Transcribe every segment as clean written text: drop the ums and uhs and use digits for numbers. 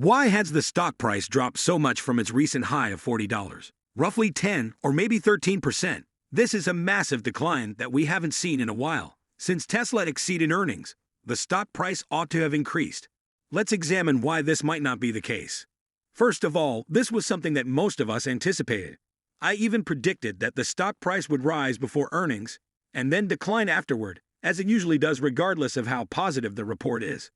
Why has the stock price dropped so much from its recent high of $40? Roughly 10 or maybe 13%. This is a massive decline that we haven't seen in a while. Since Tesla exceeded earnings, the stock price ought to have increased. Let's examine why this might not be the case. First of all, this was something that most of us anticipated. I even predicted that the stock price would rise before earnings and then decline afterward, as it usually does regardless of how positive the report is.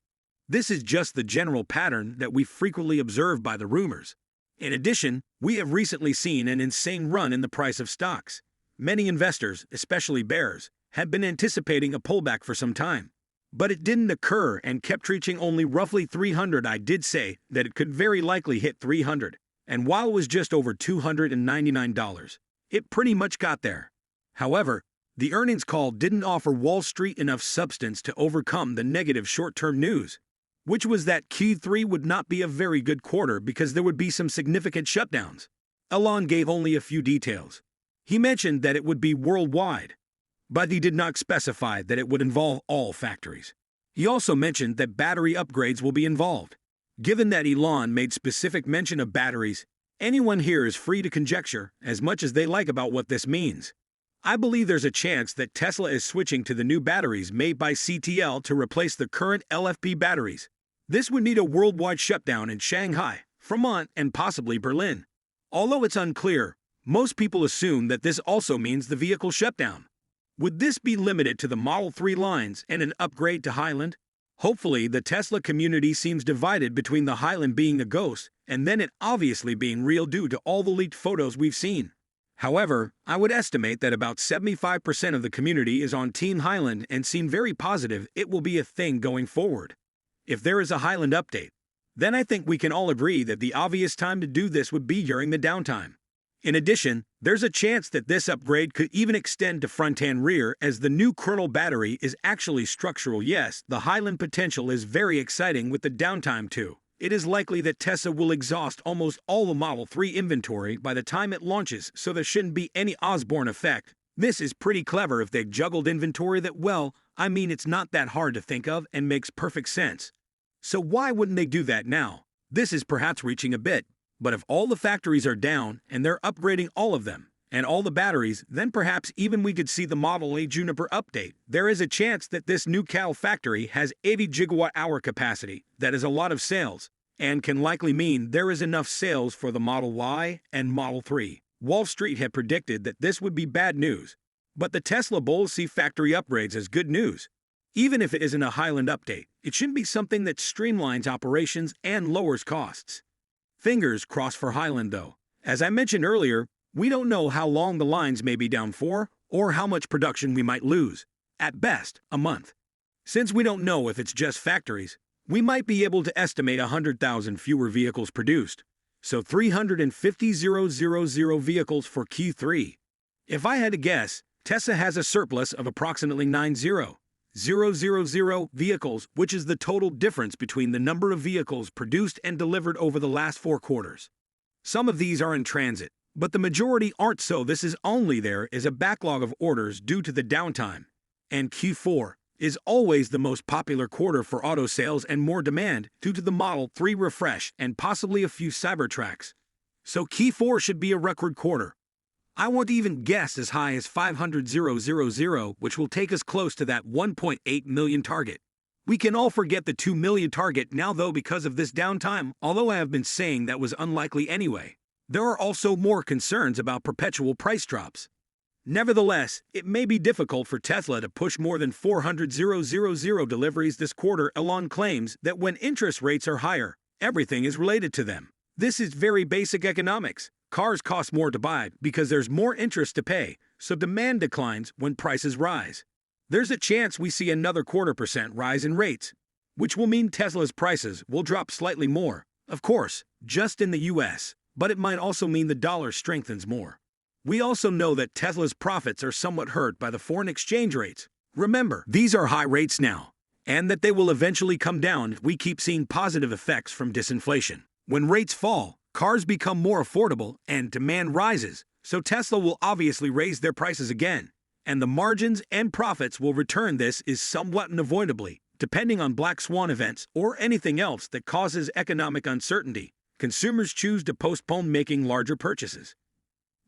This is just the general pattern that we frequently observe by the rumors. In addition, we have recently seen an insane run in the price of stocks. Many investors, especially bears, had been anticipating a pullback for some time. But it didn't occur and kept reaching only roughly 300. I did say that it could very likely hit 300. And while it was just over $299, it pretty much got there. However, the earnings call didn't offer Wall Street enough substance to overcome the negative short-term news, which was that Q3 would not be a very good quarter because there would be some significant shutdowns. Elon gave only a few details. He mentioned that it would be worldwide, but he did not specify that it would involve all factories. He also mentioned that battery upgrades will be involved. Given that Elon made specific mention of batteries, anyone here is free to conjecture as much as they like about what this means. I believe there's a chance that Tesla is switching to the new batteries made by CATL to replace the current LFP batteries. This would need a worldwide shutdown in Shanghai, Fremont, and possibly Berlin. Although it's unclear, most people assume that this also means the vehicle shutdown. Would this be limited to the Model 3 lines and an upgrade to Highland? Hopefully, the Tesla community seems divided between the Highland being a ghost and then it obviously being real due to all the leaked photos we've seen. However, I would estimate that about 75% of the community is on Team Highland and seem very positive it will be a thing going forward. If there is a Highland update, then I think we can all agree that the obvious time to do this would be during the downtime. In addition, there's a chance that this upgrade could even extend to front and rear as the new kernel battery is actually structural. Yes, the Highland potential is very exciting with the downtime too. It is likely that Tesla will exhaust almost all the Model 3 inventory by the time it launches, so there shouldn't be any Osborne effect. This is pretty clever if they juggled inventory that well. I mean, it's not that hard to think of and makes perfect sense. So why wouldn't they do that now? This is perhaps reaching a bit. But if all the factories are down and they're upgrading all of them and all the batteries, then perhaps even we could see the Model A Juniper update. There is a chance that this new Cal factory has 80 gigawatt-hour capacity. That is a lot of sales and can likely mean there is enough sales for the Model Y and Model 3. Wall Street had predicted that this would be bad news, but the Tesla bulls see factory upgrades as good news. Even if it isn't a Highland update, it should be something that streamlines operations and lowers costs. Fingers crossed for Highland though. As I mentioned earlier, we don't know how long the lines may be down for or how much production we might lose. At best, a month. Since we don't know if it's just factories, we might be able to estimate 100,000 fewer vehicles produced. So 350,000 vehicles for Q3. If I had to guess, Tesla has a surplus of approximately 90,000 vehicles, which is the total difference between the number of vehicles produced and delivered over the last 4 quarters. Some of these are in transit, but the majority aren't, so this is only there is a backlog of orders due to the downtime. And Q4 is always the most popular quarter for auto sales and more demand due to the Model 3 refresh and possibly a few Cybertrucks. So Q4 should be a record quarter. I won't even guess as high as 500,000, which will take us close to that 1.8 million target. We can all forget the 2 million target now though because of this downtime, although I have been saying that was unlikely anyway. There are also more concerns about perpetual price drops. Nevertheless, it may be difficult for Tesla to push more than 400,000 deliveries this quarter. Elon claims that when interest rates are higher, everything is related to them. This is very basic economics. Cars cost more to buy because there's more interest to pay, so demand declines when prices rise. There's a chance we see another 0.25% rise in rates, which will mean Tesla's prices will drop slightly more, of course, just in the US, but it might also mean the dollar strengthens more. We also know that Tesla's profits are somewhat hurt by the foreign exchange rates. Remember, these are high rates now, and that they will eventually come down if we keep seeing positive effects from disinflation. When rates fall, cars become more affordable and demand rises, so Tesla will obviously raise their prices again, and the margins and profits will return. This is somewhat unavoidably depending on black swan events or anything else that causes economic uncertainty, consumers choose to postpone making larger purchases.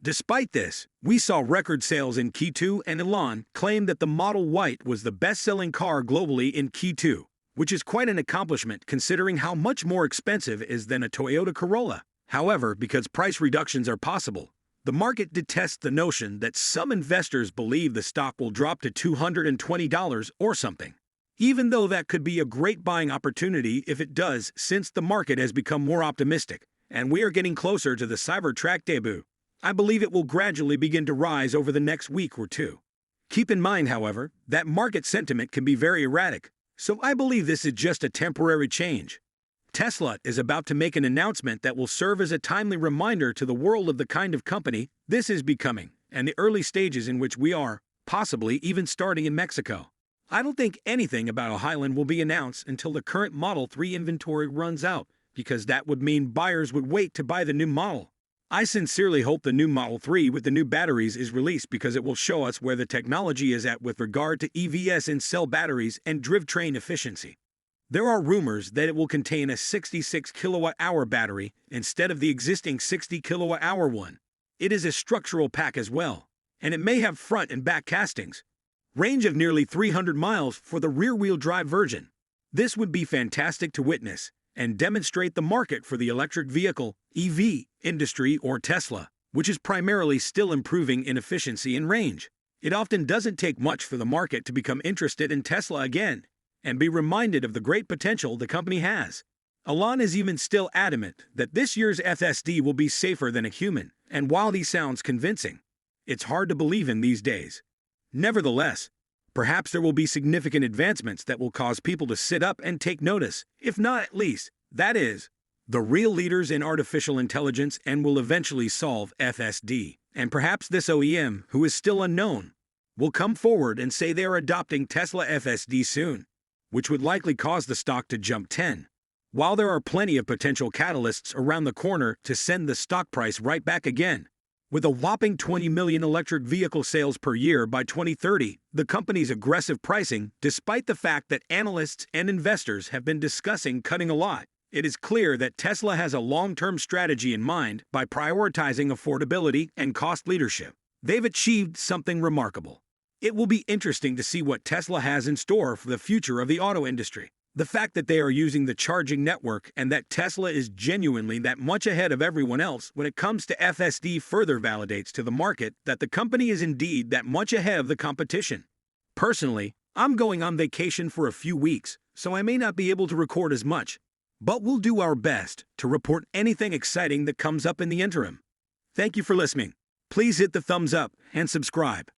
Despite this, we saw record sales in Q2, and Elon claimed that the Model Y was the best-selling car globally in Q2, which is quite an accomplishment considering how much more expensive it is than a Toyota Corolla. However, because price reductions are possible, the market detests the notion that some investors believe the stock will drop to $220 or something. Even though that could be a great buying opportunity if it does, since the market has become more optimistic, and we are getting closer to the Cybertruck debut, I believe it will gradually begin to rise over the next week or two. Keep in mind, however, that market sentiment can be very erratic, so I believe this is just a temporary change. Tesla is about to make an announcement that will serve as a timely reminder to the world of the kind of company this is becoming and the early stages in which we are, possibly even starting in Mexico. I don't think anything about a Highland will be announced until the current Model 3 inventory runs out, because that would mean buyers would wait to buy the new model. I sincerely hope the new Model 3 with the new batteries is released because it will show us where the technology is at with regard to EVs and cell batteries and drivetrain efficiency. There are rumors that it will contain a 66 kilowatt-hour battery instead of the existing 60 kilowatt-hour one. It is a structural pack as well, and it may have front and back castings. Range of nearly 300 miles for the rear-wheel drive version. This would be fantastic to witness and demonstrate the market for the electric vehicle (EV) industry, or Tesla, which is primarily still improving in efficiency and range. It often doesn't take much for the market to become interested in Tesla again and be reminded of the great potential the company has. Elon is even still adamant that this year's FSD will be safer than a human, and while he sounds convincing, it's hard to believe in these days. Nevertheless, perhaps there will be significant advancements that will cause people to sit up and take notice, if not at least, that is, the real leaders in artificial intelligence, and will eventually solve FSD. And perhaps this OEM, who is still unknown, will come forward and say they are adopting Tesla FSD soon, which would likely cause the stock to jump 10. While there are plenty of potential catalysts around the corner to send the stock price right back again. With a whopping 20 million electric vehicle sales per year by 2030, the company's aggressive pricing, despite the fact that analysts and investors have been discussing cutting a lot, it is clear that Tesla has a long-term strategy in mind by prioritizing affordability and cost leadership. They've achieved something remarkable. It will be interesting to see what Tesla has in store for the future of the auto industry. The fact that they are using the charging network and that Tesla is genuinely that much ahead of everyone else when it comes to FSD further validates to the market that the company is indeed that much ahead of the competition. Personally, I'm going on vacation for a few weeks, so I may not be able to record as much, but we'll do our best to report anything exciting that comes up in the interim. Thank you for listening. Please hit the thumbs up and subscribe.